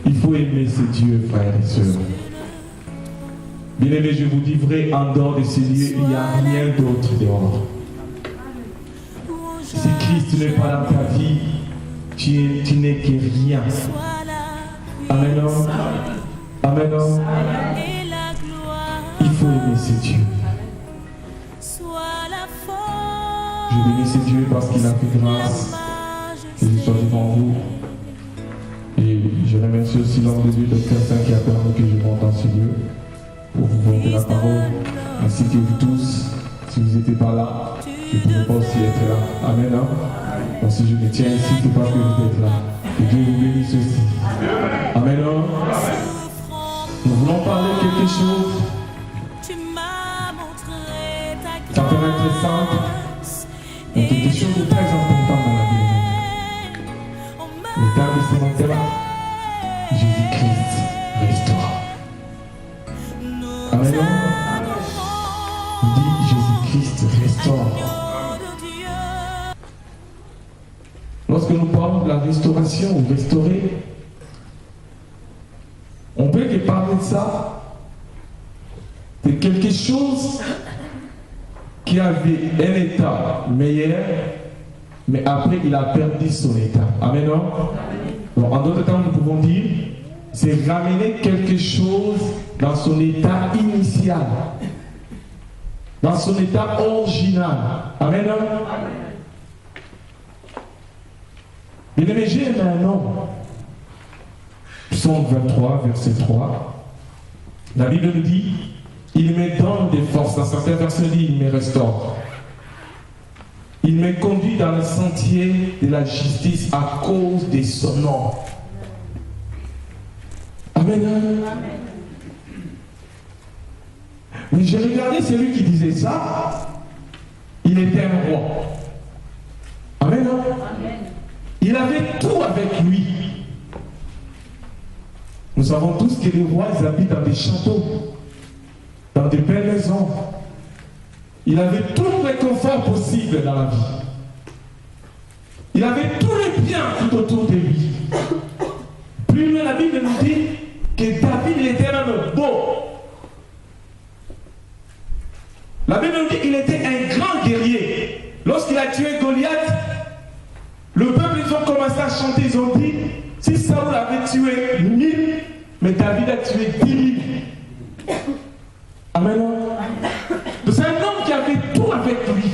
Il faut aimer ce Dieu, frères et sœurs. Bien-aimés, je vous dis vrai, en dehors de ces lieux, il n'y a rien d'autre dehors. Si Christ n'est pas dans ta vie, tu n'es que rien. Amen. Amen. Il faut aimer ce Dieu. Je bénis ce Dieu parce qu'il a fait grâce que je sois devant vous. Et je remercie aussi l'homme de Dieu, Dr. Saint, qui a permis que je monte dans ce lieu pour vous porter la parole, ainsi que vous tous. Si vous n'étiez pas là, je ne pouvais pas aussi être là. Amen. Donc si je me tiens ici, c'est parce que vous êtes là. Que Dieu vous bénisse aussi. Amen. Nous voulons parler de quelque chose. Ça peut être simple, mais quelque chose de très important dans la vie. Le temps de ce matin-là, Jésus-Christ restaure. Amen. Dit Jésus-Christ restaure. Lorsque nous parlons de la restauration ou restaurer, on peut que parler de ça, de quelque chose qui avait un état meilleur, mais après il a perdu son état. Amen. Donc, en d'autres termes, nous pouvons dire, c'est ramener quelque chose dans son état initial, dans son état original. Amen. Bien-aimé, j'ai aimé un homme. Psaume 23, verset 3. La Bible nous dit, il me donne des forces. Dans certains versets, il me restaure. Il me conduit dans le sentier de la justice à cause de son nom. Amen. Mais j'ai regardé celui qui disait ça. Il était un roi. Amen. Il avait tout avec lui. Nous savons tous que les rois, ils habitent dans des châteaux, dans des belles maisons. Il avait tout le confort possible dans la vie. Il avait tous les biens tout autour de lui. Plus loin, la Bible nous dit que David, il était même beau. La Bible nous dit qu'il était un grand guerrier. Lorsqu'il a tué Goliath, le peuple, ils ont commencé à chanter. Ils ont dit, si Saoul avait tué 1000, mais David a tué 10 000. Amen. C'est un homme qui avait tout avec lui.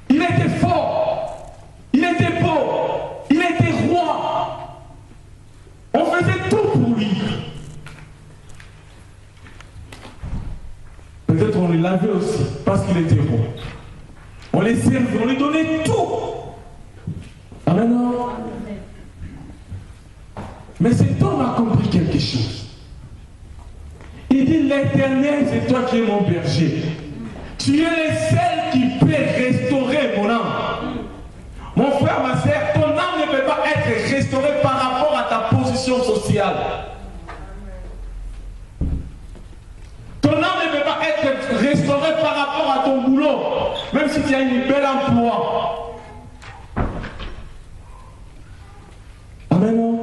Il était fort. Il était beau. Il était roi. On faisait tout pour lui. Peut-être on le lavait aussi parce qu'il était roi. On les servait, on lui donnait tout. Amen. Mais cet homme a compris quelque chose. Il dit, l'Éternel, c'est toi qui es mon berger. Tu es le seul qui peut restaurer mon âme. Mon frère, ma soeur, ton âme ne peut pas être restaurée par rapport à ta position sociale. Ton âme ne peut pas être restaurée par rapport à ton boulot, même si tu as une belle emploi. Amen.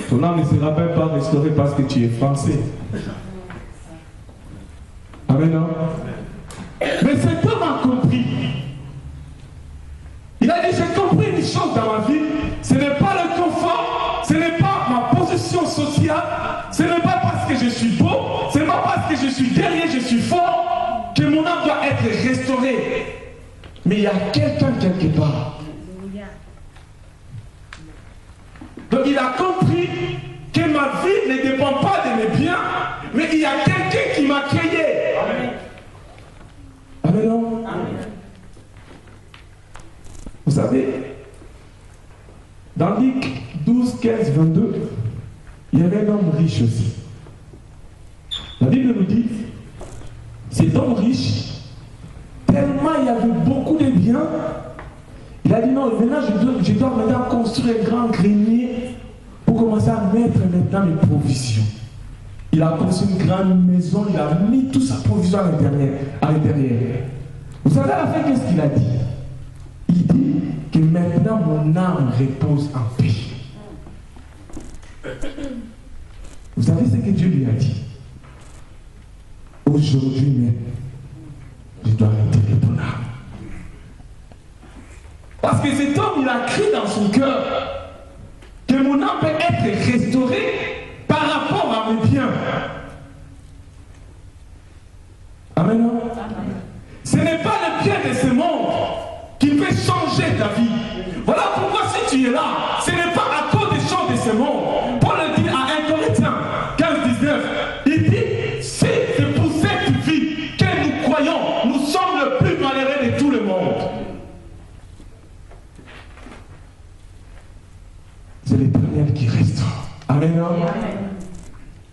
Ton âme ne sera même pas restaurée parce que tu es français. Amen. Mais cet homme a compris. Il a dit, j'ai compris une chose dans ma vie. Ce n'est pas le confort, ce n'est pas ma position sociale, ce n'est pas parce que je suis beau, ce n'est pas parce que je suis guerrier, je suis fort, que mon âme doit être restaurée. Mais il y a quelqu'un quelque part. Donc il a compris que ma vie ne dépend pas de mes biens, mais il y a quelqu'un qui m'a créé. Amen. Amen. Vous savez, dans Luc 12, 15, 22, il y avait un homme riche aussi. La Bible nous dit, cet homme riche, tellement il y avait beaucoup de biens, il a dit non, maintenant je dois maintenant construire un grand grenier pour commencer à mettre maintenant mes provisions. Il a construit une grande maison, il a mis toute sa provision à l'intérieur. Vous savez à la fin qu'est-ce qu'il a dit? mon âme repose en paix. Vous savez ce que Dieu lui a dit? Aujourd'hui même, je dois retirer ton âme. Parce que cet homme, il a crié dans son cœur que mon âme peut être restaurée par rapport à mes biens. Amen. Ce n'est pas le bien de ce monde qui peut changer ta vie. Voilà pourquoi si tu es là, ce n'est pas à cause des choses de ce monde. Paul le dit à 1 Corinthiens 15-19, il dit, c'est pour cette vie que nous croyons, nous sommes le plus malheureux de tout le monde. C'est l'Éternel qui restaure. Amen.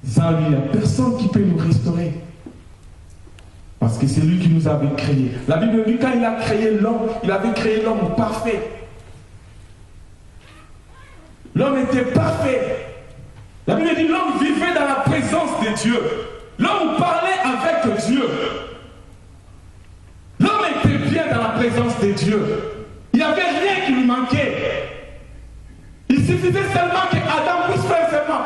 Sans lui, il n'y a personne qui peut nous restaurer. Parce que c'est lui qui nous avait créés. La Bible dit quand il a créé l'homme, il avait créé l'homme parfait. L'homme était parfait. La Bible dit l'homme vivait dans la présence de Dieu. L'homme parlait avec Dieu. L'homme était bien dans la présence de Dieu. Il n'y avait rien qui lui manquait. Il suffisait seulement que Adam puisse faire seulement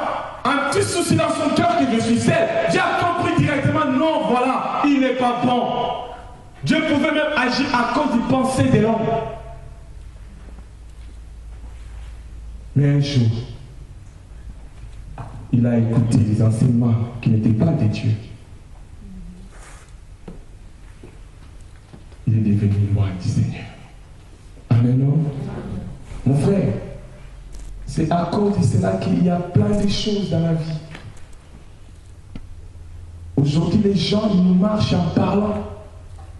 un petit souci dans son cœur que je suis seul. Dieu a compris directement, non, voilà, il n'est pas bon. Dieu pouvait même agir à cause du pensée de l'homme. Mais un jour, il a écouté les enseignements qui n'étaient pas de Dieu. Il est devenu loin du Seigneur. Amen. Mon frère, c'est à cause de cela qu'il y a plein de choses dans la vie. Aujourd'hui, les gens, ils nous marchent en parlant.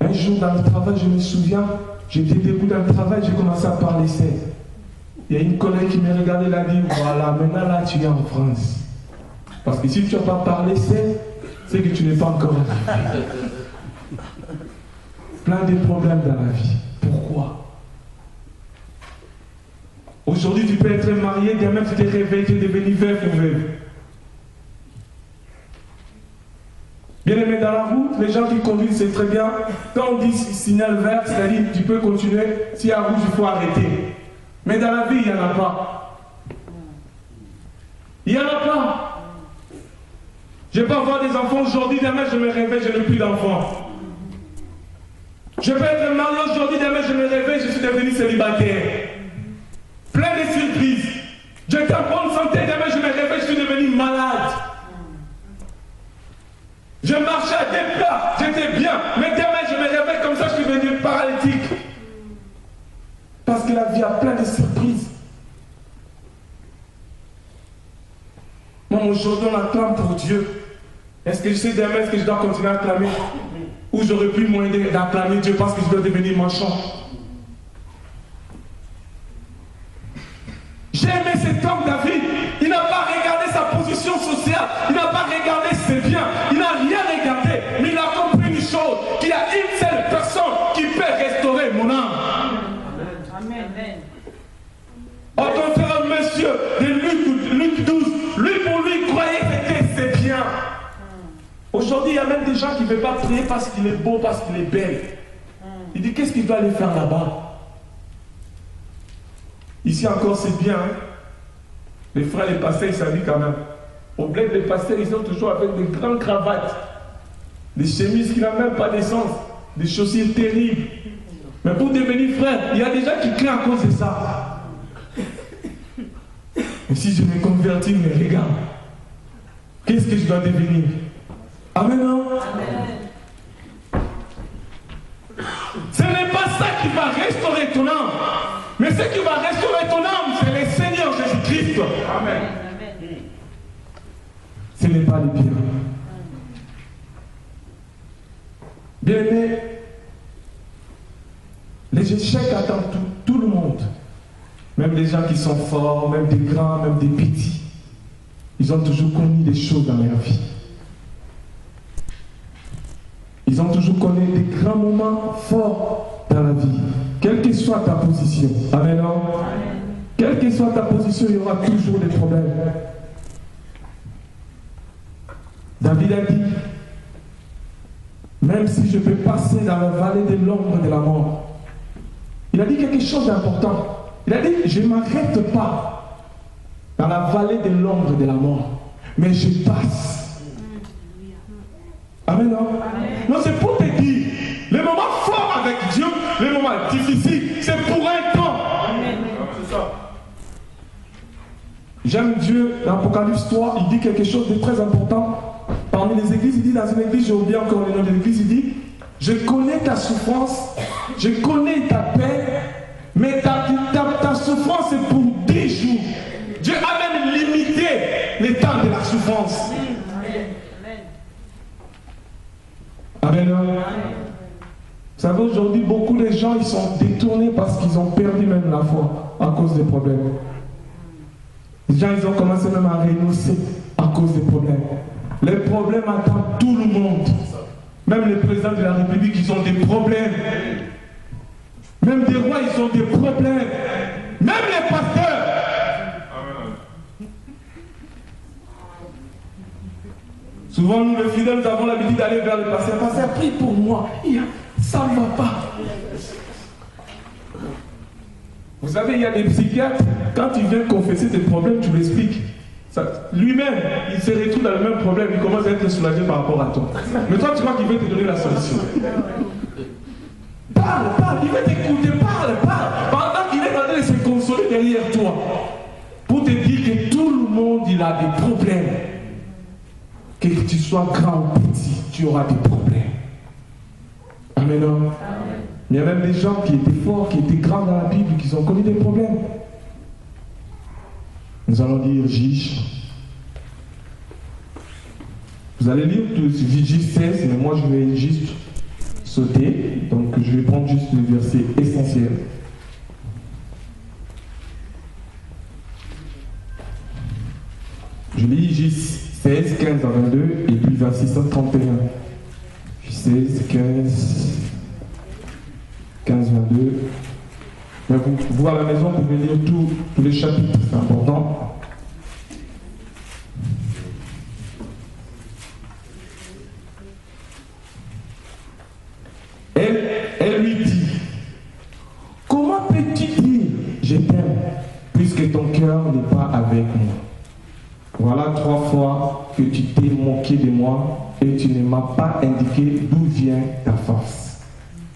Un jour, dans le travail, je me souviens, j'étais debout dans le travail, j'ai commencé à parler seul. Il y a une collègue qui me regardait, elle a dit, voilà, maintenant là, tu es en France. Parce que si tu n'as pas parlé seul, c'est que tu n'es pas encore arrivé. Plein de problèmes dans la vie. Pourquoi? Aujourd'hui, tu peux être marié, demain tu t'es réveillé, tu es devenu veuf ou veuve. Bien aimé, dans la route, les gens qui conduisent, c'est très bien. Quand on dit signal vert, c'est-à-dire tu peux continuer, s'il y a rouge, il faut arrêter. Mais dans la vie, il n'y en a pas. Il n'y en a pas. Je peux avoir des enfants aujourd'hui, demain je me réveille, je n'ai plus d'enfants. Je peux être marié aujourd'hui, demain je me réveille, je suis devenu célibataire. Plein de surprises. J'étais en bonne santé, demain je me réveille, je suis devenu malade. Je marchais à des plats, j'étais bien, mais demain je me réveille comme ça, je suis devenu paralytique. Parce que la vie a plein de surprises. Moi aujourd'hui on acclame pour Dieu. Est-ce que je sais demain, est-ce que je dois continuer à acclamer? Ou j'aurais plus moyen d'acclamer Dieu parce que je dois devenir marchand? J'ai aimé cet homme David. Il n'a pas regardé sa position sociale. Il n'a pas regardé ses biens. Il n'a rien regardé. Mais il a compris une chose, qu'il y a une seule personne qui peut restaurer mon âme. Amen. Au contraire, monsieur de Luc 12, lui pour lui croyait que c'était ses biens. Aujourd'hui, il y a même des gens qui ne veulent pas prier parce qu'il est beau, parce qu'il est belle. Il dit, qu'est-ce qu'il doit aller faire là-bas? Ici encore, c'est bien. Hein? Les frères, les pasteurs, ils s'habillent quand même. Au bled, les pasteurs, ils sont toujours avec des grandes cravates. Des chemises qui n'ont même pas d'essence. Des chaussures terribles. Mais pour devenir frère, il y a des gens qui crient à cause de ça. Et si je me convertis, mais regarde, qu'est-ce que je dois devenir? Amen. Amen. Ce n'est pas ça qui va restaurer ton âme. Mais ce qui va restaurer ton âme, c'est le Seigneur Jésus-Christ. Amen. Ce n'est pas les biens. Bien-aimés, les échecs attendent tout le monde. Même les gens qui sont forts, même des grands, même des petits. Ils ont toujours connu des choses dans leur vie. Ils ont toujours connu des grands moments forts dans la vie. Quelle que soit ta position. Amen. Amen. Quelle que soit ta position, il y aura toujours des problèmes. David a dit, même si je peux passer dans la vallée de l'ombre de la mort, il a dit quelque chose d'important. Il a dit, je ne m'arrête pas dans la vallée de l'ombre de la mort, mais je passe. Amen, non? Non, c'est pour te dire, les moments forts avec Dieu, les moments difficiles, c'est pour un temps. C'est ça. J'aime Dieu, dans l'Apocalypse 3, il dit quelque chose de très important. Parmi les églises, il dit dans une église, j'ai oublié encore le nom de l'église, il dit, je connais ta souffrance, je connais ta peine, mais ta souffrance c'est pour 10 jours. Dieu a même limité le temps de la souffrance. Amen. Vous savez, aujourd'hui, beaucoup de gens, ils sont détournés parce qu'ils ont perdu même la foi à cause des problèmes. Les gens, ils ont commencé même à renoncer à cause des problèmes. Les problèmes attendent tout le monde. Même les présidents de la République, ils ont des problèmes. Même des rois, ils ont des problèmes. Même les pasteurs. Souvent, nous, les fidèles, nous avons l'habitude d'aller vers le pasteur. Pasteur, prie pour moi. Ça ne va pas. Vous savez, il y a des psychiatres, quand il vient confesser tes problèmes, tu l'expliques. Lui-même, il se retrouve dans le même problème, il commence à être soulagé par rapport à toi. Mais toi, tu crois qu'il veut te donner la solution. Parle, il veut t'écouter, parle. Pendant qu'il est en train de se consoler derrière toi, pour te dire que tout le monde, il a des problèmes. Que tu sois grand ou petit, tu auras des problèmes. Amen. Amen. Il y a même des gens qui étaient forts, qui étaient grands dans la Bible, qui ont connu des problèmes. Nous allons lire Juge. Vous allez lire tout Juge 16, mais moi je vais juste sauter. Donc je vais prendre juste le verset essentiel. Je lis Juge 16, 15 à 22 et puis verset 131. 16, 15, 22. Mais vous à la maison, vous pouvez lire tous les chapitres, c'est important. Elle lui dit, comment peux-tu dire je t'aime puisque ton cœur n'est pas avec moi? Voilà 3 fois que tu t'es moqué de moi et tu ne m'as pas indiqué d'où vient ta force,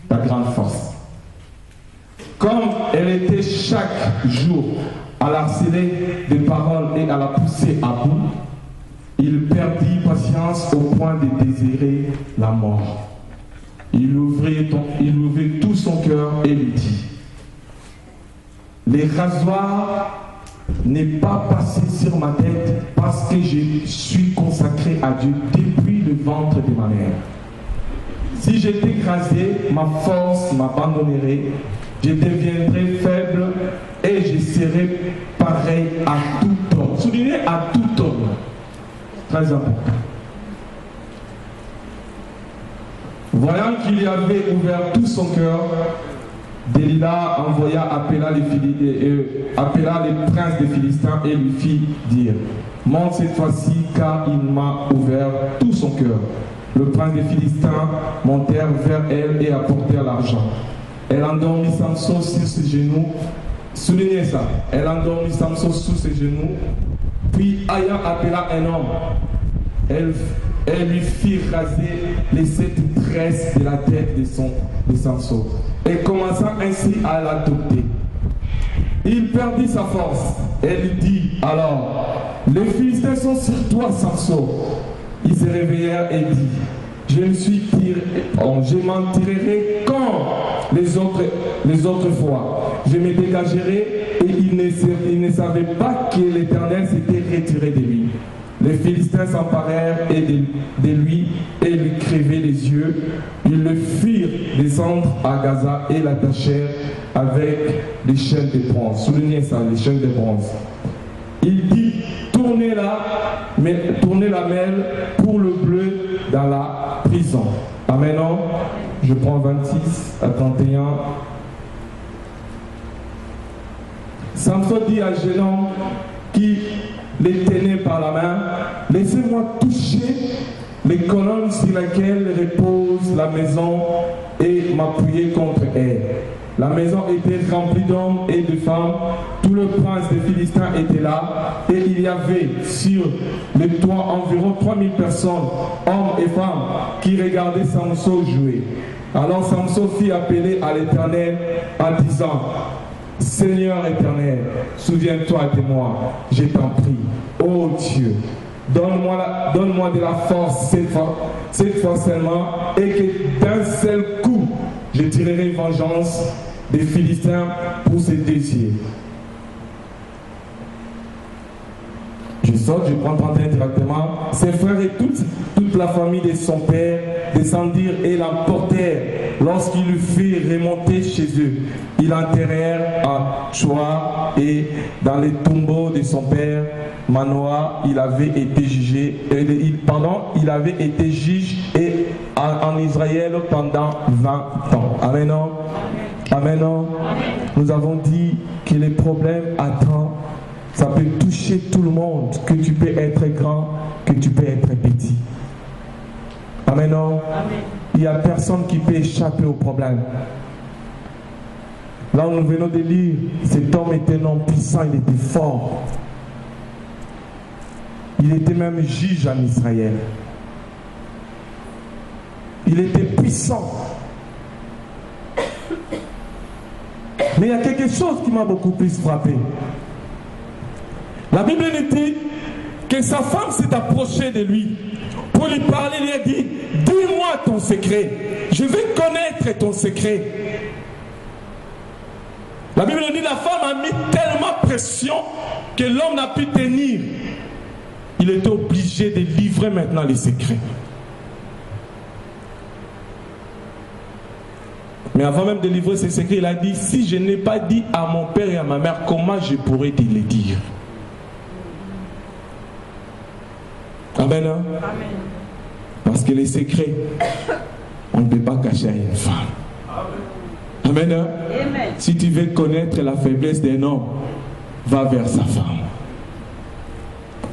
ta grande force. Comme elle était chaque jour à la harceler de paroles et à la pousser à bout, il perdit patience au point de désirer la mort. Il ouvrit tout son cœur et lui dit, les rasoirs n'est pas passé sur ma tête parce que je suis consacré à Dieu depuis le ventre de ma mère. Si j'étais écrasé, ma force m'abandonnerait, je deviendrais faible et je serais pareil à tout homme. Soulignez à tout homme. Très important. Voyant qu'il y avait ouvert tout son cœur, Delilah envoya appeler les princes des Philistins et lui fit dire, monte cette fois-ci car il m'a ouvert tout son cœur. Le prince des Philistins montèrent vers elle et apportèrent l'argent. Elle endormit Samson sur ses genoux. Soulignez ça. Elle endormit Samson sous ses genoux. Puis ayant appelé un homme, elle lui fit raser les 7 tresses de la tête de Samson. Et commençant ainsi à l'adopter. Il perdit sa force. Elle dit alors, les Philistins sont sur toi, Samson. Ils se réveillèrent et dit, je m'en tirerai quand les autres fois. Je me dégagerai et il ne savait pas que l'Éternel s'était retiré de lui. Les Philistins s'emparèrent de lui et lui crevaient les yeux. Ils le firent descendre à Gaza et l'attachèrent avec des chaînes de bronze. Soulignez ça, les chaînes de bronze. Il dit, tournez la mêle pour le bleu dans la prison. Amen. Je prends 26 à 31. Samson dit à jeune homme qui les tenait par la main, laissez-moi toucher les colonnes sur lesquelles repose la maison et m'appuyer contre elle. La maison était remplie d'hommes et de femmes. Tout le prince des Philistins était là. Et il y avait sur le toit environ 3000 personnes, hommes et femmes, qui regardaient Samson jouer. Alors Samson fit appeler à l'Éternel en disant: Seigneur éternel, souviens-toi de moi, je t'en prie. Ô Dieu, donne-moi de la force cette fois seulement, et que d'un seul coup, je tirerai vengeance des Philistins pour ces désirs. Je sors, je prends 31 directement. Ses frères et toute la famille de son père descendirent et l'emportèrent. Lorsqu'il le fit remonter chez eux, ils l'enterrèrent à Choa, et dans les tombeaux de son père Manoah, il avait été jugé, il avait été juge en Israël pendant 20 ans. Amen. Amen. Nous avons dit que les problèmes attendent. Ça peut toucher tout le monde, que tu peux être grand, que tu peux être petit. Amen. Amen. Il n'y a personne qui peut échapper au problème. Là, nous venons de lire, cet homme était un homme puissant, il était fort. Il était même juge en Israël. Il était puissant. Mais il y a quelque chose qui m'a beaucoup plus frappé. La Bible nous dit que sa femme s'est approchée de lui pour lui parler. Il lui a dit: dis-moi ton secret, je veux connaître ton secret. La Bible nous dit que la femme a mis tellement pression que l'homme n'a pu tenir. Il était obligé de livrer maintenant les secrets. Mais avant même de livrer ses secrets, il a dit: si je n'ai pas dit à mon père et à ma mère, comment je pourrais te les dire? Amen. Amen. Parce que les secrets, on ne peut pas cacher à une femme. Amen. Amen. Si tu veux connaître la faiblesse d'un homme, va vers sa femme.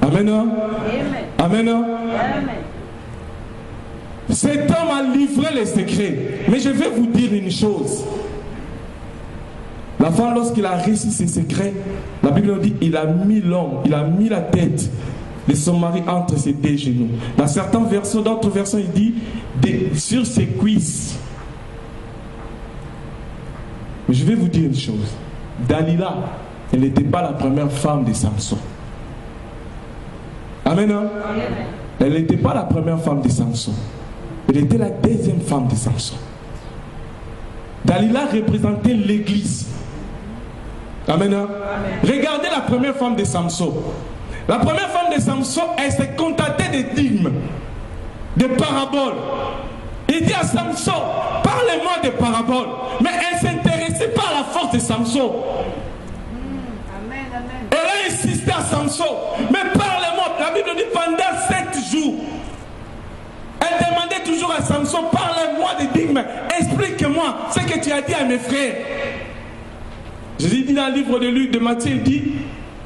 Amen. Amen. Amen. Amen. Cet homme a livré les secrets. Mais je vais vous dire une chose. La femme, lorsqu'il a réussi ses secrets, la Bible nous dit il a mis l'homme, il a mis la tête de son mari entre ses deux genoux. Dans certains versets, d'autres versets, il dit sur ses cuisses. Mais je vais vous dire une chose. Dalila, elle n'était pas la première femme de Samson. Amen. Amen. Elle n'était pas la première femme de Samson. Elle était la deuxième femme de Samson. Dalila représentait l'église. Amen. Amen. Regardez la première femme de Samson. La première femme de Samson, elle s'est contentée d'énigmes, de paraboles. Il dit à Samson: parlez-moi des paraboles. Mais elle ne s'intéressait pas à la force de Samson. Amen, amen. Elle a insisté à Samson: mais parlez-moi. La Bible dit pendant 7 jours. Elle demandait toujours à Samson: parlez-moi d'énigmes. Explique-moi ce que tu as dit à mes frères. Jésus dit dans le livre de Luc, de Matthieu, il dit: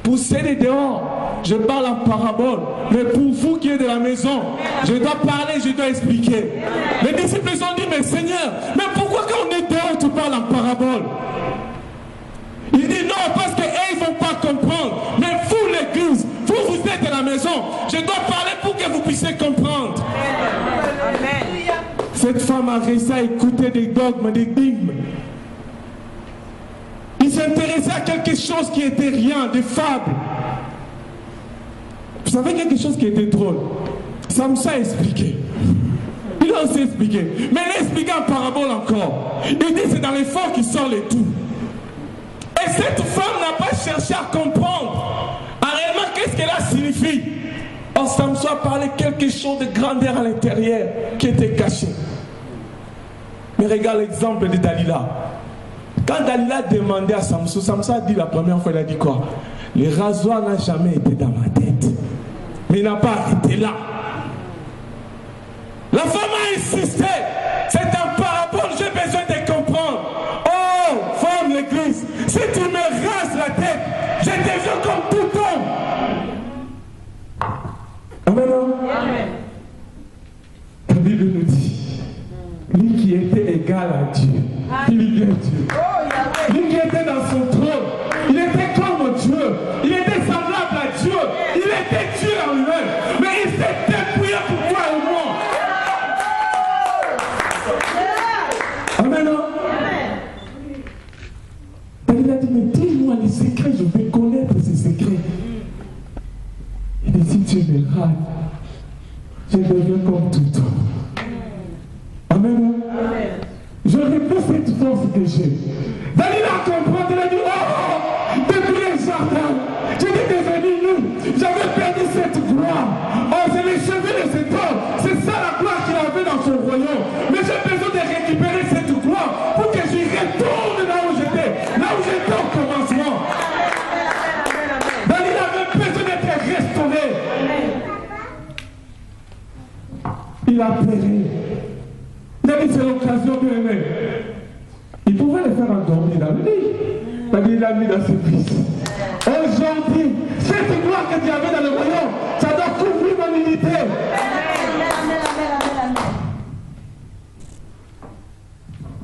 poussez-les dehors. Je parle en parabole, mais pour vous qui êtes de la maison, je dois parler, je dois expliquer. Les disciples ont dit: mais Seigneur, mais pourquoi quand on est dehors, tu parles en parabole? Il dit: non, parce qu'eux, ils ne vont pas comprendre. Mais vous, l'église, vous êtes de la maison, je dois parler pour que vous puissiez comprendre. Amen. Cette femme a réussi à écouter des dogmes, des dogmes. Il s'intéressait à quelque chose qui était rien, des fables. Vous savez quelque chose qui était drôle? Samson a expliqué. Il a aussi expliqué. Mais il a expliqué en parabole encore. Il dit: c'est dans les forts qui sort les tout. Et cette femme n'a pas cherché à comprendre. Réellement, qu'est-ce qu'elle a signifié? Or, Samson a parlé quelque chose de grandeur à l'intérieur qui était caché. Mais regarde l'exemple de Dalila. Quand Dalila demandait à Samson, Samson a dit la première fois, il a dit quoi? Le rasoir n'a jamais été dans ma tête. Mais il n'a pas arrêté là. La femme a insisté. C'est un parabole, j'ai besoin de comprendre. Oh, femme l'église, si tu me rases la tête, je deviens comme tout homme. Amen. Amen. La Bible nous dit, lui qui était égal à Dieu, il est Dieu. je deviens comme tout homme. Amen. Amen. Je réponds cette force que j'ai. Dalila a compris, elle a dit, oh, depuis les jardins, j'étais devenu nu, j'avais perdu cette gloire. Oh, c'est les cheveux de cet homme, c'est ça la gloire qu'il avait dans son royaume. Mais j'ai besoin de récupérer cette gloire pour que j'y retourne là où j'étais au commencement. Dalila avait besoin d'être restauré. Il a pleuré. Il a dit c'est l'occasion de l'aimer. Il pouvait le faire endormir dans le lit. Il l'a mis dans ses fils. Aujourd'hui, cette gloire que tu avais dans le royaume, ça doit couvrir mon unité.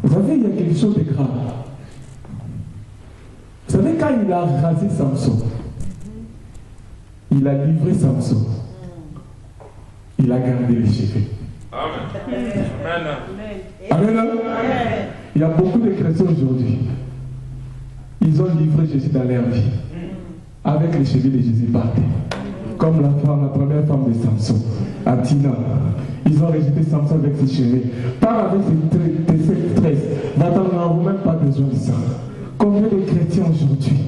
Vous savez, il y a quelque chose de grave. Vous savez, quand il a rasé Samson, il a livré Samson, il a gardé les cheveux. Amen. Amen. Amen. Il y a beaucoup de chrétiens aujourd'hui. Ils ont livré Jésus dans leur vie. Avec les cheveux de Jésus partés. Comme la première femme de Samson, Atina. Ils ont rejeté Samson avec ses cheveux. Par avec ses tresses. Maintenant, nous n'avons même pas besoin de ça. Combien de chrétiens aujourd'hui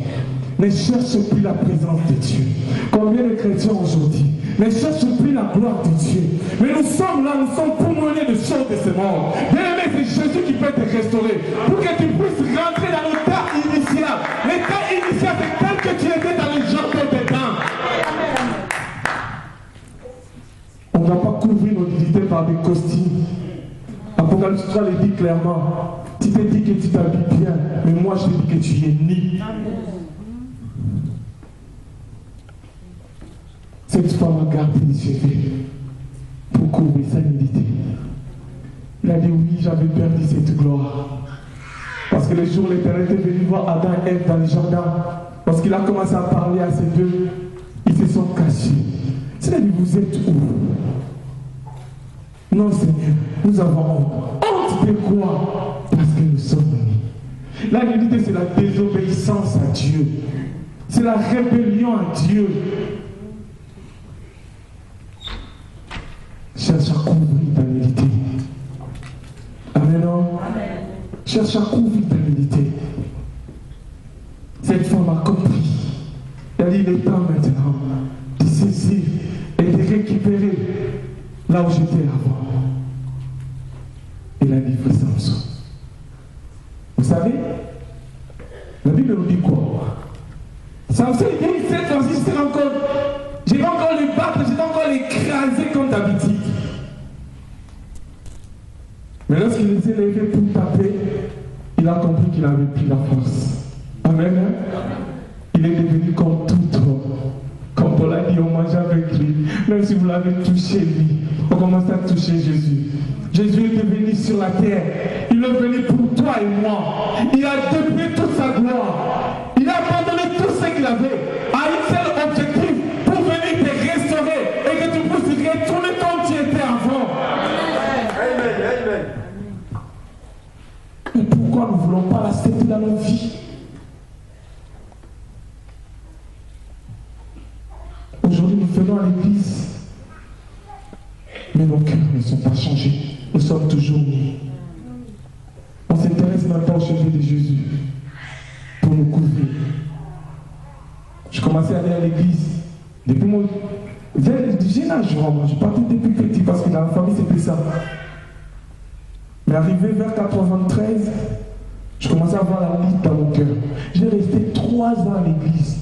ne cherchent plus la présence de Dieu? Combien de chrétiens aujourd'hui ne cherchent plus la gloire de Dieu? Mais nous sommes là, nous sommes poumonés de choses de ce monde. Bien-aimé, c'est Jésus qui peut te restaurer pour que tu puisses rentrer dans l'état initial. L'état initial, c'est tel que tu étais dans les jardins d'Éden. On ne va pas couvrir nos dignité par des costumes. Apocalypse 3 le dit clairement. Tu te dis que tu t'habilles bien, mais moi je te dis que tu es nu. Cette femme a gardé les cheveux pour couvrir sa nudité. Il a dit oui, j'avais perdu cette gloire. Parce que le jour où l'Éternel était venu voir Adam et Ève dans le jardin, lorsqu'il a commencé à parler à ces deux, ils se sont cachés. Il a dit, vous êtes où? Non Seigneur, nous avons honte. Honte de quoi? Parce que nous sommes unis. La nudité, c'est la désobéissance à Dieu. C'est la rébellion à Dieu. Cherche à couvrir ta nudité. Amen. Amen. Cherche à couvrir ta nudité. Cette femme a compris. Elle dit, il est temps maintenant de saisir et de récupérer là où j'étais avant. Il a livré Samson. Vous savez, la Bible nous dit quoi? Samson, il dit, cette fois-ci, je vais encore le battre, je vais encore l'écraser comme d'habitude. Mais lorsqu'il s'est levé pour taper, il a compris qu'il n'avait plus la force. Amen. Il est devenu comme tout homme. Comme Paul a dit, on mangeait avec lui. Même si vous l'avez touché, lui, on commence à toucher Jésus. Jésus est venu sur la terre. Il est venu pour toi et moi. Il a déplié toute sa gloire. Il a abandonné tout ce qu'il avait à un seul objectif pour venir te restaurer et que tu puisses retourner comme tu étais avant. Amen. Amen. Mais pourquoi nous ne voulons pas l'accepter dans nos vies? Aujourd'hui, nous venons à l'église, mais nos cœurs ne sont pas changés. Nous sommes toujours nus. On s'intéresse maintenant au cheveux de Jésus pour nous couvrir. Je commençais à aller à l'église depuis mon jeune âge. Je partais depuis petit parce que dans la famille c'était ça. Mais arrivé vers 93, je commençais à avoir la lutte dans mon cœur. J'ai resté 3 ans à l'église.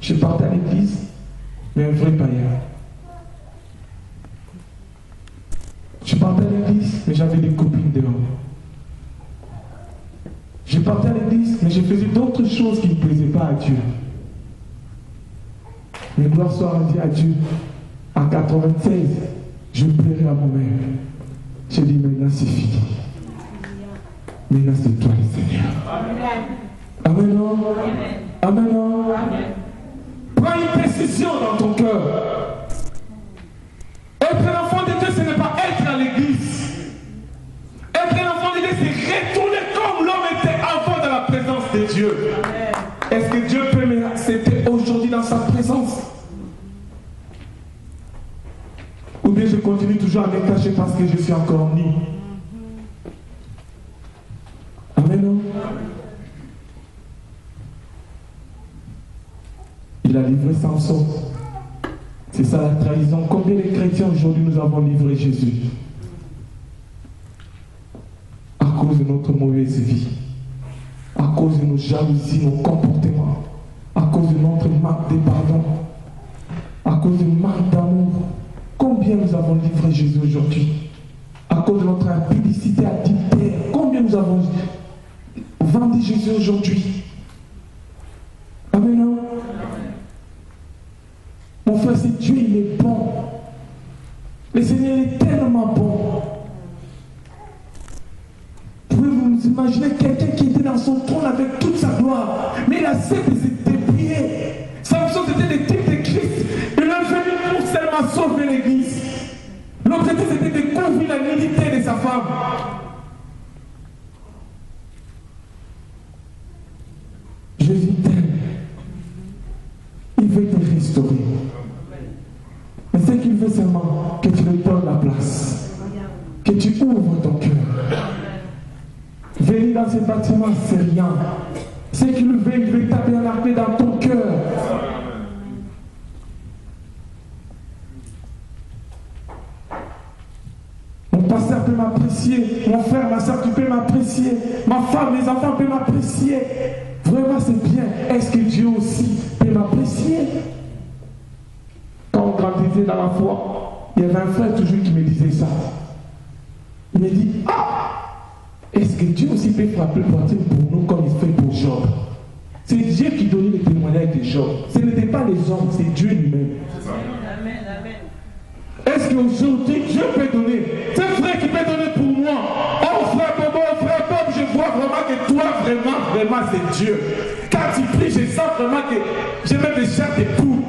Je partais à l'église, mais un vrai païen. Je partais à l'église, mais j'avais des copines dehors. Je partais à l'église, mais je faisais d'autres choses qui ne plaisaient pas à Dieu. Mais gloire soit rendue à Dieu. En 96, je pleurais à moi-même. J'ai dit, maintenant c'est fini. Maintenant c'est toi le Seigneur. Amen. Amen. Amen. Prends une décision dans ton cœur. Être un enfant de Dieu, ce n'est pas être à l'église. Être un enfant de Dieu, c'est retourner comme l'homme était avant dans la présence de Dieu. Est-ce que Dieu peut m'accepter aujourd'hui dans sa présence? Ou bien toujours à me cacher parce que je suis encore nu. Amen. Il a livré Samson. C'est ça la trahison. Combien de chrétiens aujourd'hui nous avons livré Jésus? À cause de notre mauvaise vie, à cause de nos jalousies, nos comportements, à cause de notre manque de pardon, à cause du manque d'amour. Combien nous avons livré Jésus aujourd'hui? À cause de notre impudicité adultère, combien nous avons vendu Jésus aujourd'hui? Amen. Mon frère, c'est Dieu, il est bon. Le Seigneur est tellement bon. Pouvez-vous vous imaginer quelqu'un qui était dans son trône avec toute sa gloire, mais il a cessé de se déplier. Samson, c'était le type de Christ. Il est venu pour seulement sauver l'église. L'objectif, c'était de couvrir la nudité de sa femme. Jésus t'aime. Il veut te restaurer. Mais ce qu'il veut seulement, que tu lui donnes la place. Que tu ouvres ton cœur. Venir dans ce bâtiment, c'est rien. Ce qu'il veut, il veut tabernaculer dans ton cœur. Mon pasteur peut m'apprécier. Mon frère, ma soeur, tu peux m'apprécier. Ma femme, mes enfants peuvent m'apprécier. Vraiment, c'est bien. Est-ce que Dieu aussi peut m'apprécier? Quand on grandissait dans la foi, il y avait un frère toujours qui me disait ça. Il me dit, est-ce que Dieu aussi peut frapper le poitrine pour nous comme il fait pour Job? C'est Dieu qui donnait le témoignage de Job. Ce n'était pas les hommes, c'est Dieu lui-même. Amen, amen. Est-ce qu'aujourd'hui Dieu peut donner? C'est vrai qu'il peut donner pour moi. Oh frère Bob, je vois vraiment que toi, vraiment, c'est Dieu. Quand tu pries, je sens vraiment que je mets des chairs de poule.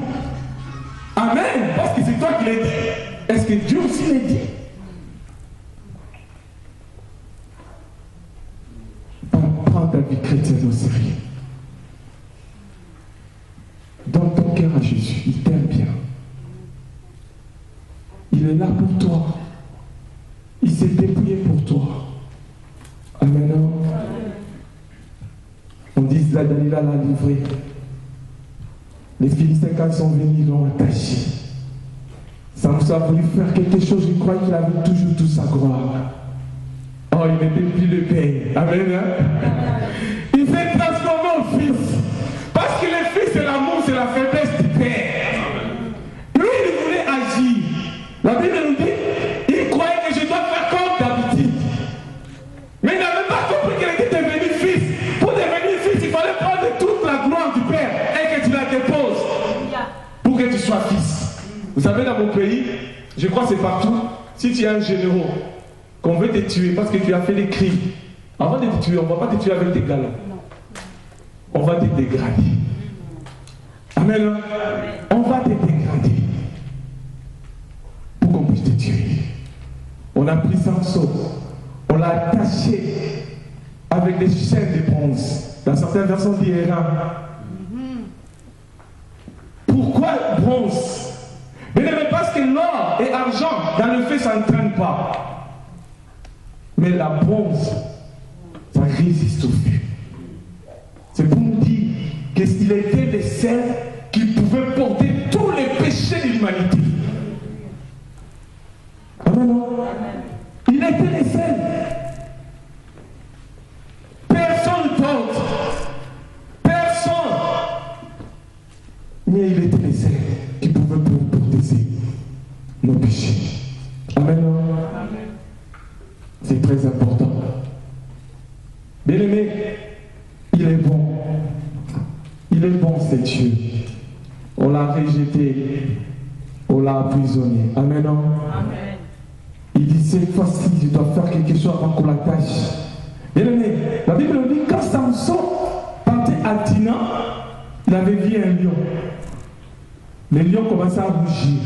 Amen. Parce que c'est toi qui l'as dit. Est-ce que Dieu aussi l'a dit? Prends ta vie chrétienne au sérieux. Donne ton cœur à Jésus. Il t'aime bien. Il est là pour toi. Il s'est dépouillé pour toi. Amen. On dit que Dalila l'a livré. Les Philistins, quand ils sont venus, ils l'ont attaché. Samson a voulu faire quelque chose, je crois qu'il avait toujours toute sa gloire. Oh, il n'était plus le père. Amen. Il s'est transformé en fils. Parce que le fils, c'est l'amour, c'est la faiblesse du père. Lui, il voulait agir. La Bible nous dit, il croyait que je dois faire comme d'habitude. Mais il n'avait pas compris qu'il était devenu fils. Pour devenir fils, il fallait prendre toute la gloire du père et que tu la déposes pour que tu sois fils. Vous savez, dans mon pays, je crois que c'est partout, si tu es un généraux, qu'on veut te tuer parce que tu as fait des crimes, avant de te tuer, on ne va pas te tuer avec des galons. On va te dégrader. Amen. On va te dégrader pour qu'on puisse te tuer. On a pris Samson, on l'a attaché avec des chaînes de bronze. Dans certaines versions d'Iran. Pourquoi bronze? Mais parce que l'or et l'argent dans le feu, ça n'entraîne pas. Mais la bronze, ça résiste au feu. C'est pour nous dire qu'il était le seul qui pouvait porter tous les péchés de l'humanité. Amen. Il était le seul. Personne d'autre. Personne. Mais il était le seul qui pouvait porter nos péchés. Amen. C'est très important. Bien-aimé, il est bon. Il est bon, c'est Dieu. On l'a rejeté. On l'a emprisonné. Amen. Amen. Il dit, cette fois-ci, je dois faire quelque chose avant qu'on l'attache. Bien-aimé, la Bible nous dit, quand Samson partait à Tina, il avait vu un lion. Le lion commençait à rougir,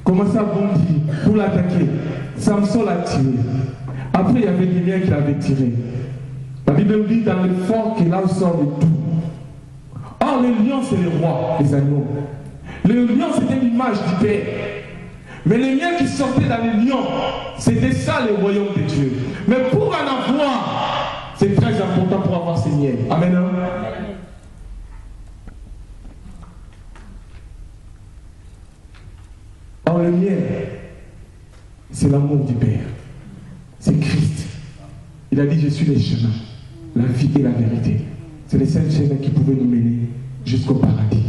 commençait à bondir pour l'attaquer. Samson l'a tiré. Après, il y avait des liens qui l'avaient tiré. La Bible nous dit dans le fort que là où sort le tout. Or, le lion, c'est le roi des animaux. Le lion, c'était l'image du père. Mais les miens qui sortaient dans les lions, c'était ça le royaume de Dieu. Mais pour en avoir, c'est très important pour avoir ces miens. Amen. Or le mien, c'est l'amour du Père. C'est Christ. Il a dit, je suis le chemin, la vie et la vérité. C'est le seul chemin qui pouvait nous mener jusqu'au paradis.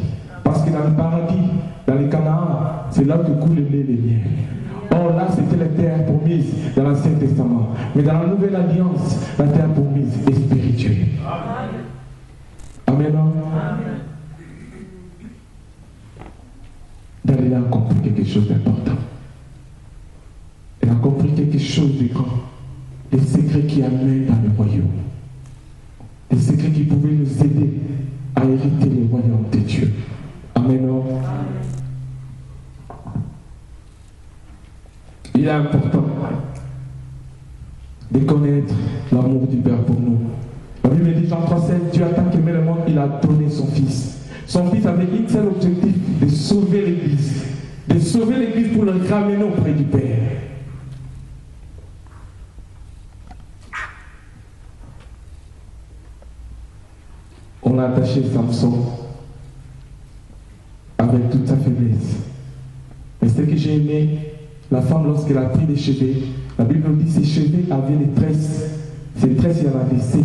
Parce que dans le paradis, dans les Canaan, c'est là que coule le lait et le miel. Or là, c'était la terre promise dans l'Ancien Testament. Mais dans la Nouvelle Alliance, la terre promise est spirituelle. Amen. Dalila a compris quelque chose d'important. Elle a compris quelque chose de grand. Des secrets qui amènent dans le royaume. Des secrets qui pouvaient nous aider à hériter le royaume de Dieu. Amen. Il est important de connaître l'amour du Père pour nous. La Bible dit Jean 3,7, Dieu a tant aimé le monde, il a donné son Fils. Son Fils avait un seul objectif, de sauver l'Église. De sauver l'Église pour le ramener auprès du Père. On a attaché Samson avec toute sa faiblesse. Mais ce que j'ai aimé, la femme, lorsqu'elle a pris les cheveux, la Bible nous dit que ses cheveux avaient les tresses. Ces tresses, il y en avait 7.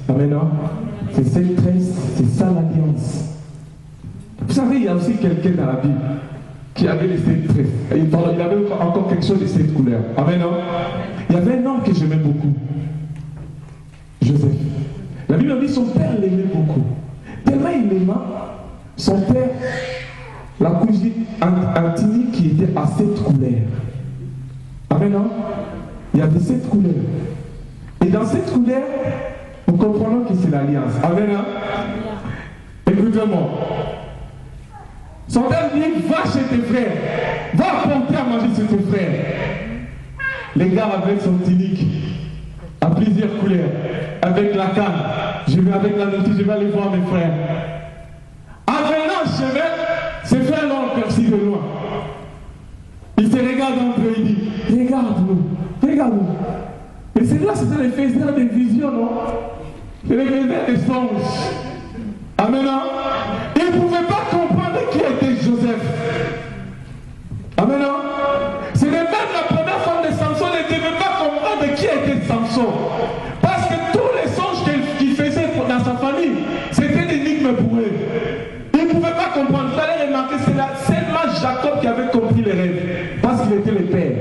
Amen. C'est cette tresse, c'est ça l'alliance. Vous savez, il y a aussi quelqu'un dans la Bible qui avait les 7 tresses. Et il avait encore quelque chose de cette couleur. Amen. Il y avait un homme que j'aimais beaucoup. Joseph. La Bible dit que son père l'aimait beaucoup. Tellement il l'aimait, son père, la cousine Antini qui était à 7 couleurs. Amen. Il y avait 7 couleurs. Et dans cette couleur, nous comprenons que c'est l'alliance. Amen. Écoutez-moi. Son père dit, va chez tes frères. Va apporter à manger chez tes frères. Les gars avec son tunique, à plusieurs couleurs, avec la canne. Je vais avec la notice, je vais aller voir mes frères. En venant au chemin, ses frères l'ont aperçu de loin. Ils se regardent entre eux, ils disent, regarde-nous, regarde-nous. Et c'est là, c'était les faiseurs des visions, non? C'est les faiseurs des songes. Amen. Ils ne pouvaient pas comprendre qui était Joseph. Amen. C'est le même, la première femme de Samson ne devait pas comprendre qui était Samson. Parce que tous les songes qu'il faisait dans sa famille, c'était des énigmes pour eux. Ils ne pouvaient pas comprendre. Il fallait remarquer, c'est seulement Jacob qui avait compris les rêves. Parce qu'il était le père.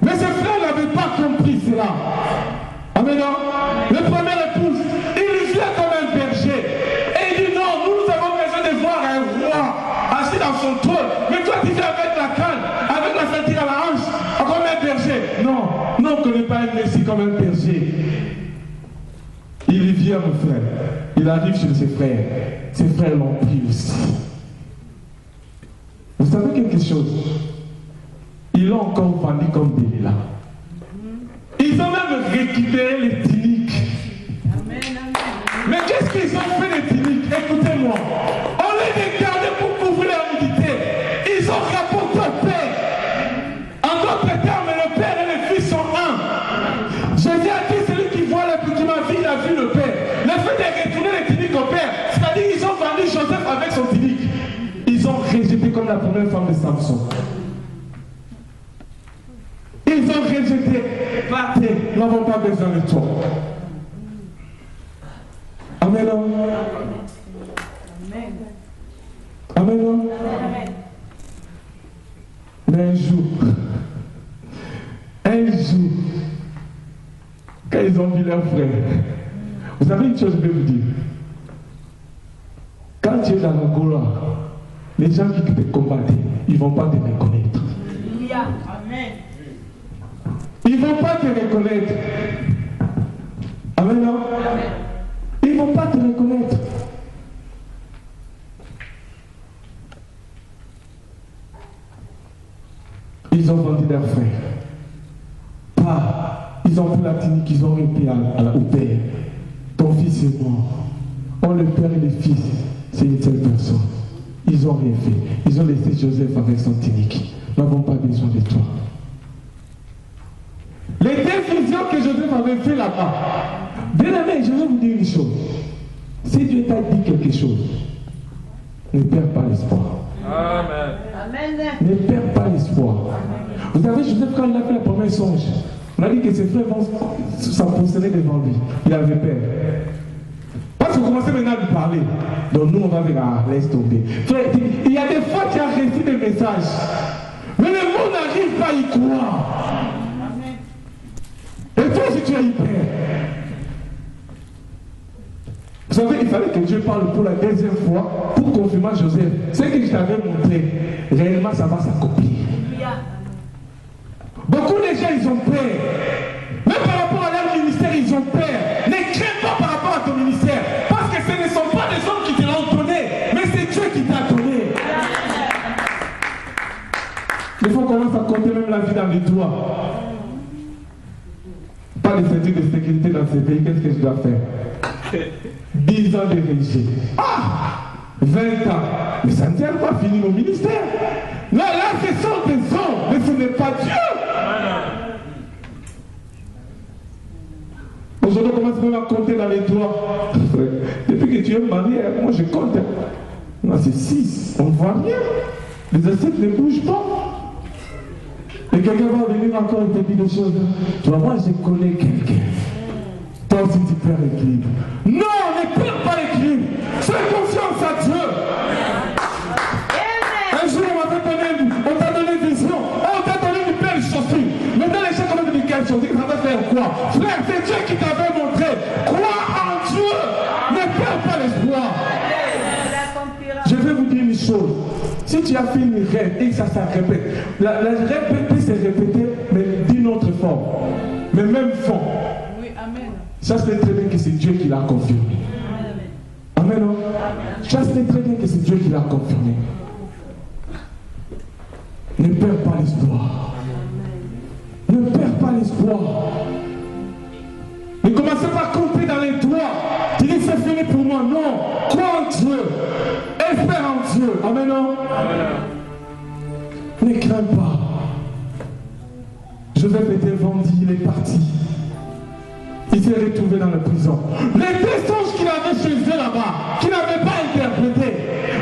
Mais ses frères n'avaient pas compris cela. Amen. Le premier épouse, il vient comme un berger. Et il dit non, nous avons besoin de voir un roi assis dans son trône. Mais toi tu viens avec la canne, avec la ceinture à la hanche, comme un berger. Non, non, on ne connaît pas un messie comme un berger. Il vient, mon frère. Il arrive chez ses frères. Ses frères l'ont pris aussi. Vous savez quelque chose? Ils l'ont encore vendu comme Delilah. Ils ont même récupéré les tuniques. Mais qu'est-ce qu'ils ont fait des tuniques? Écoutez-moi. On les gardait pour couvrir leur nudité. Ils ont rapporté au Père. En d'autres termes, le Père et le Fils sont un. Je dis à qui celui qui voit le petit ma vie, il a vu le Père. Le fait de retourner les tuniques au Père, c'est-à-dire qu'ils ont vendu Joseph avec son tunique. Ils ont rejeté comme la première femme de Samson. Ils ont rejeté. Partez, nous n'avons pas besoin de toi. Amen. Amen. Mais un jour, quand ils ont vu leur frère, vous savez une chose, je vais vous dire. Quand tu es dans la gloire, les gens qui te combattent, ils ne vont pas te reconnaître. Amen. Ils ne vont pas te reconnaître. Amen. Ils ne vont pas te reconnaître. Ils ont vendu leurs frères. Pas. Ils ont pris la tunique, ils ont repris au Père. Ton fils est mort. Oh, le Père et le Fils, c'est une seule personne. Ils n'ont rien fait. Ils ont laissé Joseph avec son tunique. Nous n'avons pas besoin de toi. Les décisions que Joseph avait fait là-bas. Bien aimé, je vais vous dire une chose. Si Dieu t'a dit quelque chose, ne perds pas l'espoir. Amen. Amen. Ne perds pas l'espoir. Vous savez, Joseph, quand il a fait le premier songe, on a dit que ses frères vont s'empoisonner devant lui. Il avait peur. Parce que vous commencez maintenant à lui parler. Donc nous, on va venir, laisse tomber. Frère, il y a des fois, tu as reçu des messages. Mais le monde n'arrive pas à y croire. Et toi, si tu as eu peur. Vous savez, il fallait que Dieu parle pour la deuxième fois pour confirmer à Joseph. Ce que je t'avais montré, réellement, ça va s'accomplir. Beaucoup de gens, ils ont peur. Même par rapport à leur ministère, ils ont peur. Ne crains pas par rapport à ton ministère. Parce que ce ne sont pas les hommes qui te l'ont donné, mais c'est Dieu qui t'a donné. Il faut qu'on commence à compter même la vie dans les doigts. Pas les ceintures de sécurité dans ce pays, qu'est-ce que je dois faire? 10 ans de régime. Ah! 20 ans. Mais ça ne tient pas fini mon ministère. Là, ce sont des hommes, mais ce n'est pas Dieu. Aujourd'hui, on commence même à compter dans les doigts. Depuis que tu es marié, moi je compte. Non, c'est 6. On ne voit rien. Les assiettes ne bougent pas. Et quelqu'un va venir encore et te dire des choses. Tu vois, moi je connais quelqu'un. Toi aussi tu perds l'équilibre. Non, ne perds pas l'équilibre. Fais confiance à Dieu. Un jour on t'a donné une vision. On t'a donné une belle chaussure. Maintenant les gens ont donné une belle chaussure. Ça va faire quoi? Frère, c'est Dieu qui t'avait montré. Crois en Dieu. Ne perds pas l'espoir. Je vais vous dire une chose. Si tu as fait une rêve et que ça répète, la rêve peut se répéter, mais d'une autre forme. Mais même fond. Oui, amen. Ça c'est très bien que c'est Dieu qui l'a confirmé. Amen. Amen. Ça c'est très bien que c'est Dieu qui l'a confirmé. Ne perds pas l'espoir. Ne perds pas l'espoir. Ne commencez pas à compter dans les doigts. Tu dis c'est fini pour moi. Non. Crois en Dieu. Espère en Dieu. Amen. Ne crains pas. Joseph était vendu, il est parti. Il s'est retrouvé dans la prison. Les deux songes qu'il avait chez eux là-bas, qu'il n'avait pas interprétés.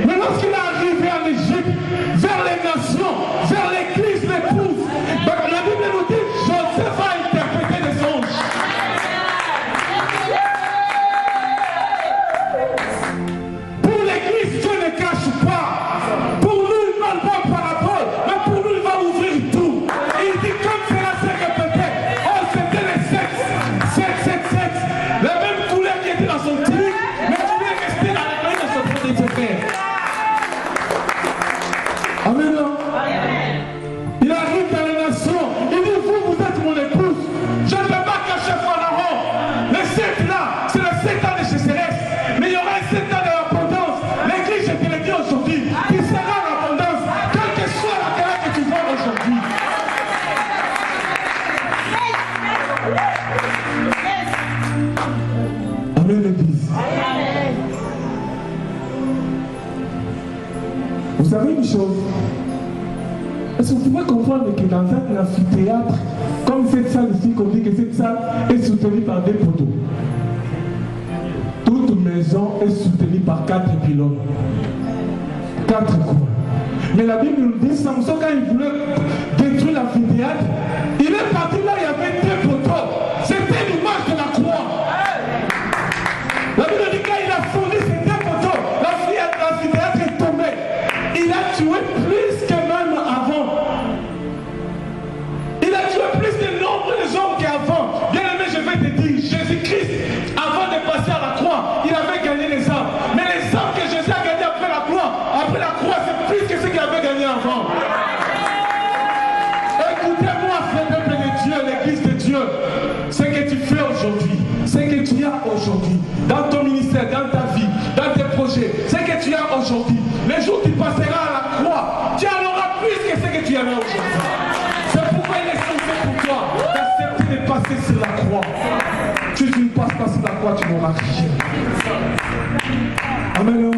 Mais lorsqu'il est arrivé en Égypte, vers les nations, vers l'église, l'épouse, la Bible nous dit Joseph a interprété des songes. Pour l'église, Dieu ne cache pas. Pour nous, il ne parle pas en parabole, mais pour nous, il va ouvrir tout. Et il dit comme cela s'est répété. Oh, c'était les sexes. La même couleur qui était dans son truc, mais tu voulais rester dans la main de son protecteur. Amen. Il arrive dans les nations. Il dit, vous êtes mon épouse. Je ne vais pas cacher Pharaon. Les 7 là, c'est le 7 ans de sécheresse. Mais il y aura un 7 ans d'abondance. L'église, je te le dis aujourd'hui, il sera en abondance, quelle que soit la terre que tu vois aujourd'hui. Amen, l'église. Vous savez une chose? Est-ce que vous pouvez comprendre que dans un amphithéâtre, comme cette salle ici, qu'on dit que cette salle est soutenue par des poteaux. Toute maison est soutenue par 4 pylônes. 4 coins. Mais la Bible nous dit, Samson, quand il voulait détruire l'amphithéâtre, il est parti là, il y avait 2 poteaux. C'était l'image de la croix. La Bible dit, quand il a fondé ces 2 poteaux, l'amphithéâtre est tombé. Il a tué plus que même avant. Il a tué plus de nombre de hommes qu'avant. Bien aimé, je vais te dire, Jésus-Christ, avant de passer à la croix, il avait gagné les âmes. Mais les âmes que Jésus a gagnées après la croix, c'est plus que ce qu'il avait gagné avant. Écoutez-moi, frère de Dieu, l'église de Dieu, ce que tu fais aujourd'hui, ce que tu as aujourd'hui, dans ton ministère, dans ta vie, dans tes projets, ce que tu as aujourd'hui, les jours où tu passeras à la croix, tu en auras plus que ce que tu avais aujourd'hui. C'est pourquoi il est censé pour toi d'accepter de passer sur la croix. Si tu ne passes pas sur la croix, tu n'auras rien. Amen.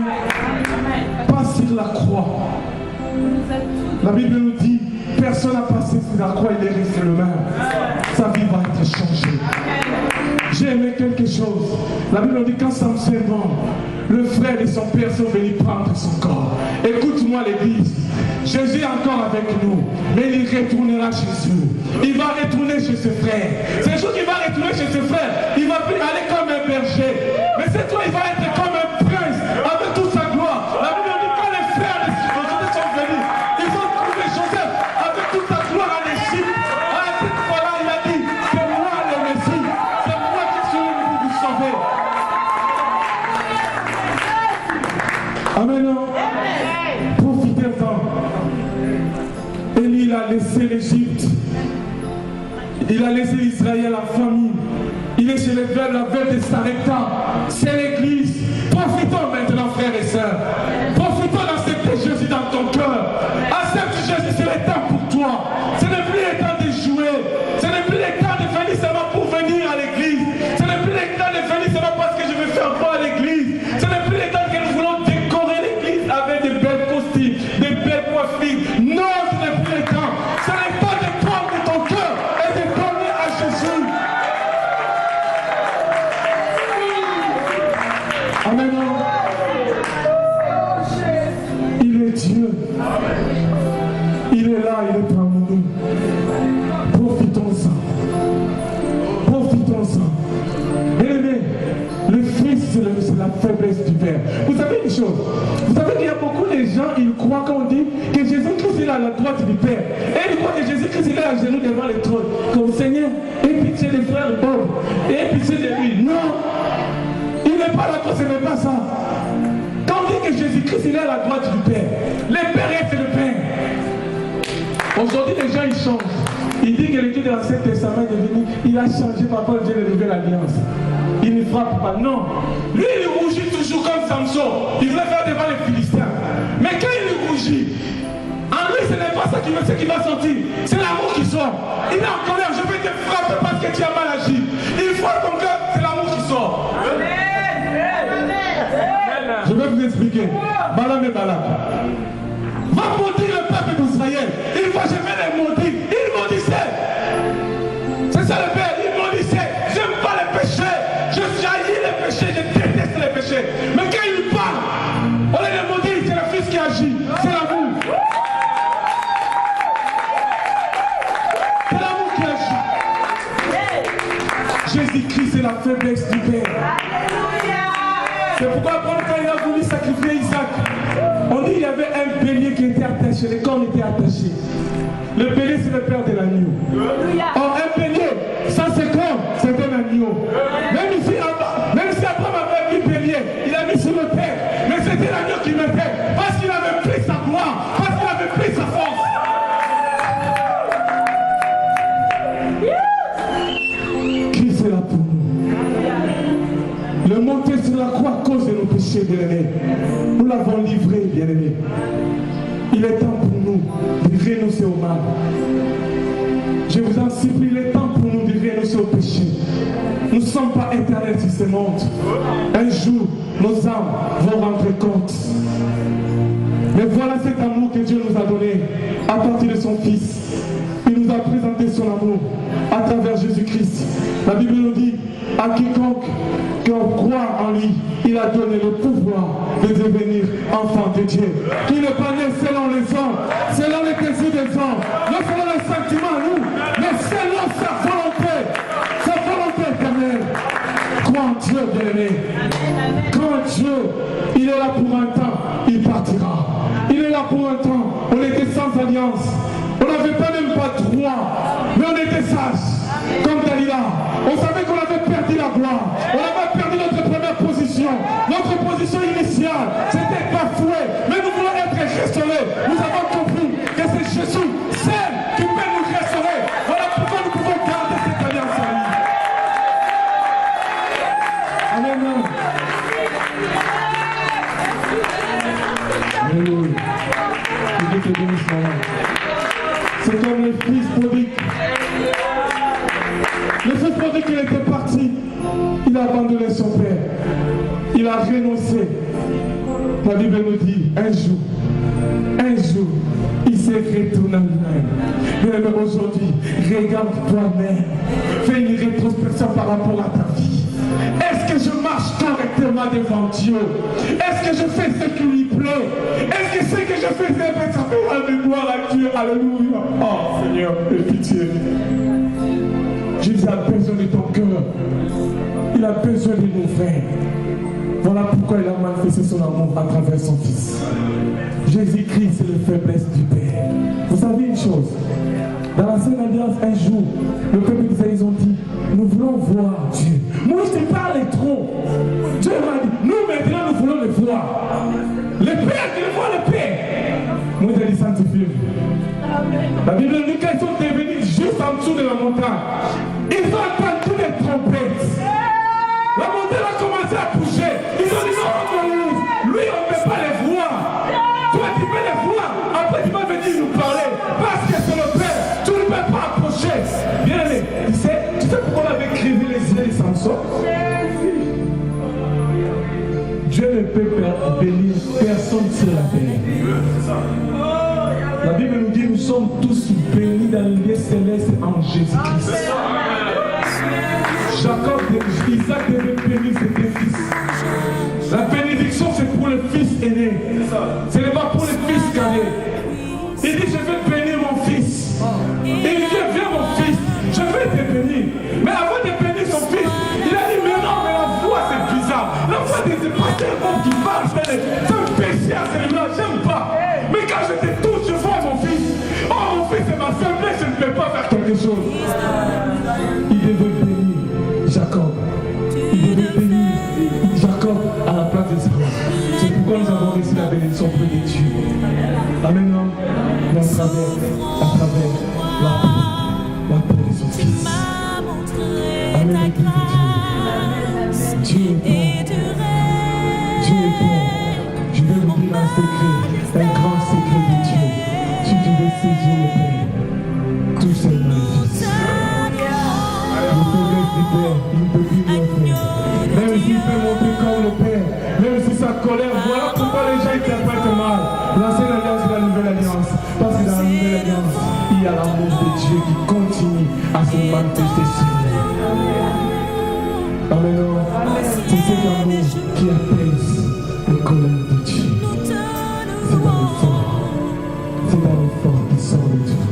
Pas sur la croix. La Bible nous dit, personne a passé sous la croix, il est resté le même. Sa vie va être changée. J'ai aimé quelque chose. La Bible dit quand Samson est mort, le frère et son père sont venus prendre son corps. Écoute-moi l'église. Jésus est encore avec nous, mais il retournera chez eux. Il va retourner chez ses frères. C'est le jour qu'il va retourner chez ses frères. Il va plus aller comme un berger. Mais cette fois, il va être comme un prince avec toute sa gloire. La Bible dit quand les frères de Joseph sont venus, ils ont trouvé Joseph avec toute sa gloire en Égypte. À cette fois-là, il a dit, c'est moi le Messie. C'est moi qui suis venu pour vous sauver. Amen. Profitez-en. Élie, il a laissé l'Égypte. Il a laissé Israël à la famine. Il est chez les veuves, la veuve de Sarepta. C'est l'église. Profitons maintenant, frères et sœurs. Profitons d'accepter Jésus dans ton cœur. Accepte Jésus, c'est le temps pour toi. Ce n'est plus le temps de jouer. Ce n'est plus le temps de venir seulement pour venir à l'église. Ce n'est plus le temps de venir seulement parce que je veux faire quoi à l'église. Ce n'est plus le temps que nous voulons décorer l'église avec de belles costumes, de belles coiffures. Non, ce n'est plus le temps. C'est le temps de prendre ton cœur et de donner à Jésus. Amen. Il est Dieu. Il est là, il est parmi nous. Profitons-en. Profitons-en. Bien-aimés, le Fils, c'est la faiblesse du Père. Vous savez une chose? Vous savez qu'il y a beaucoup de gens, ils croient quand on dit que Jésus-Christ est à la droite du Père. Et ils croient que Jésus-Christ est à genoux devant le trône. Comme Seigneur, aie pitié des frères pauvres. Aie pitié de lui. Non! Il n'est pas là, ce n'est pas ça. Quand on dit que Jésus-Christ est à la droite du Père, le Père est le Père. Aujourd'hui, les gens, ils changent. Il dit que l'étude de l'Ancien Testament est devenu, il a changé par rapport à Dieu de nouvelle alliance. Il ne frappe pas, non. Lui, il rougit toujours comme Samson. Il voulait faire devant les Philistins. Mais quand il rougit, en lui, ce n'est pas ça qui va sortir. C'est l'amour qui sort. Il est en colère, je vais te frapper parce que tu as mal agi. Il frappe ton cœur, c'est l'amour qui sort. Je vais vous expliquer. Balaam et Balak. Va maudire le peuple d'Israël. Il va, je vais les maudire. Il maudissait. C'est ça le Père. Il maudissait. J'aime pas les péchés. Je jaillis les péchés. Je déteste les péchés. Mais quand il parle, on les maudit. C'est le Fils qui agit. C'est l'amour. C'est l'amour qui agit. Jésus-Christ, c'est la faiblesse du Père. C'est pourquoi quand il a voulu sacrifier Isaac, on dit qu'il y avait un bélier qui était attaché, les cornes étaient attachés. Le bélier, c'est le père de l'agneau. Or, un bélier, sans ses cornes, c'est un agneau. Même si Abraham avait mis bélier, il a mis sur le terre. Mais c'était l'agneau qui mettait, parce qu'il avait pris sa gloire, parce qu'il avait pris sa force. Christ est là pour nous. Le monter sur la croix à cause de nos péchés, bien-aimés. Nous l'avons livré, bien-aimés. Il est temps pour nous de renoncer au mal. Je vous en supplie, il est temps pour nous de renoncer au péché. Nous ne sommes pas éternels sur ce monde. Un jour, nos âmes vont rendre compte. Mais voilà cet amour que Dieu nous a donné à partir de son Fils. Il nous a présenté son amour à travers Jésus-Christ. La Bible nous dit, à quiconque croit en lui, il a donné le pouvoir de devenir enfant de Dieu. Qui n'est pas né selon les hommes, selon les désirs des hommes, non selon les sentiments, nous, mais selon sa volonté éternelle. Crois en Dieu, bien-aimé. Crois en Dieu, il est là pour un temps, il partira. Il est là pour un temps, on était sans alliance. On n'avait pas même pas droit, mais on était sages, comme Dalila. On savait qu'on avait perdu la gloire. On avait perdu notre première position. Notre position initiale, c'était bafoué. Mais nous voulons être restaurés. Nous avons compris que c'est Jésus seul qui peut nous restaurer. Voilà pourquoi nous pouvons garder cette alliance en lui. Amen. Alléluia. Que Dieu te bénisse, maman. C'est comme le fils prodigue. Le fils prodigue, il était parti. Il a abandonné son père. Il a renoncé. La Bible nous dit, un jour, il s'est retourné en lui-même. Mais aujourd'hui, regarde toi-même. Fais une rétrospection par rapport à ta vie. Est-ce que je marche correctement devant Dieu? Est-ce que je fais ce qui lui plaît? Est-ce que ce que je faisais, ça fait de gloire à Dieu? Alléluia. Oh Seigneur, aie pitié. Jésus a besoin de ton cœur. Il a besoin de nos frères. Voilà pourquoi il a manifesté son amour à travers son Fils. Jésus-Christ, c'est la faiblesse du Père. Vous savez une chose? Dans l'ancienne alliance, un jour, le peuple d'Israël, ils ont dit, nous voulons voir Dieu. Moi, je te parle trop. Dieu m'a dit, nous maintenant, nous voulons le voir. Le Père, tu le vois le Père. Moi, j'ai dit, sanctifie-le. La Bible dit qu'ils sont devenus juste en dessous de la montagne. Ils ont entendu les trompettes. La montagne a commencé à bouger. Ils ont dit non, lui on ne peut pas les voir. Toi tu peux les voir. Après tu vas venir nous parler. Parce que c'est le Père. Tu ne peux pas approcher. Bien aimé, tu sais pourquoi on avait crevé les yeux de Samson? Dieu ne peut bénir personne sur la terre. La Bible nous dit nous sommes tous bénis dans le lieu céleste en Jésus-Christ. Jacob, Isaac devait bénir ses deux fils. La bénédiction c'est pour le fils aîné. Ce n'est pas pour le fils cadet. Il dit je vais bénir mon fils. Et il dit viens mon fils, je vais te bénir. Mais avant de bénir son fils, il a dit mais non, mais la voix c'est bizarre. La voix des pasteurs qui parle, c'est un péché à celui-là, j'aime pas. Mais quand je te touche, je vois mon fils. Oh mon fils c'est ma faiblesse, je ne peux pas faire quelque chose. Il devait bénir Jacob. Il devait bénir Jacob à la place de Sarah. C'est pourquoi nous avons reçu la bénédiction auprès de Dieu. Amen. À travers la paix de son Fils. Amen. Dieu est bon. Dieu est bon. Je vais vous dire un secret, un grand secret de Dieu. Si tu veux saisir le Père, tout seul dans le Fils. Le faiblesse du Père, il ne peut plus rien faire. Même s'il peut monter comme le Père, même si sa colère, voilà pourquoi les gens interprètent mal. L'ancienne alliance et la nouvelle alliance. Parce que dans la nouvelle alliance, il y a l'amour de Dieu qui continue à se manifester sur nous. Amen. C'est cet amour qui apaise les colères de Dieu. C'est dans l'effort. C'est dans l'effort qui sort de Dieu.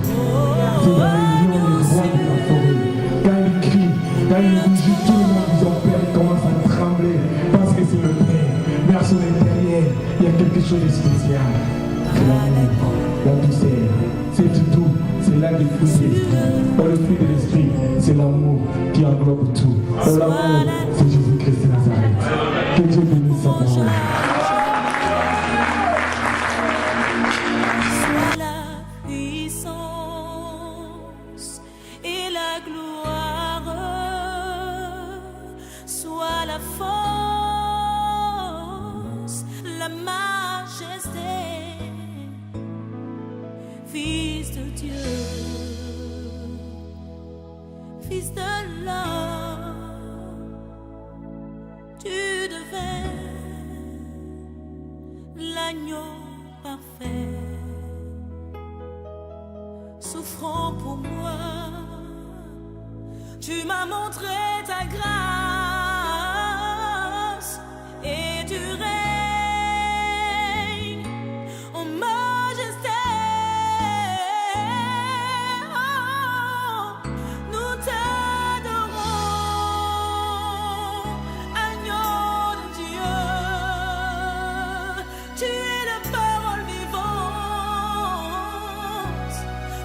C'est dans les lions, les rois de la forêt. Quand il crie, quand il rougit, tout le monde dit son Père commence à trembler parce que c'est le Père. Mais à son intérieur, il y a quelque chose de spécial. C'est l'amour, la douceur. C'est du doux, c'est là le fruit de l'esprit. Le fruit de l'esprit, c'est l'amour qui englobe tout. L'amour, c'est Jésus-Christ de Nazareth. Que Dieu bénisse sa parole. Fils de Dieu, Fils de l'homme, tu devais l'agneau parfait, souffrant pour moi, tu m'as montré ta grâce et tu règnes en majesté.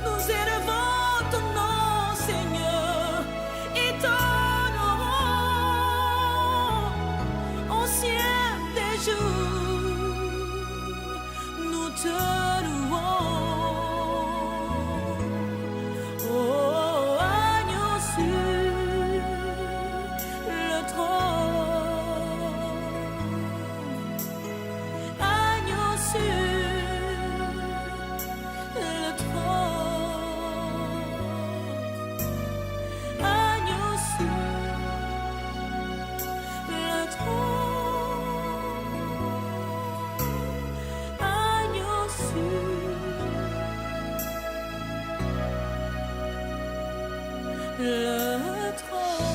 Nous élevons ton nom, Seigneur, et t'honorons. le trône.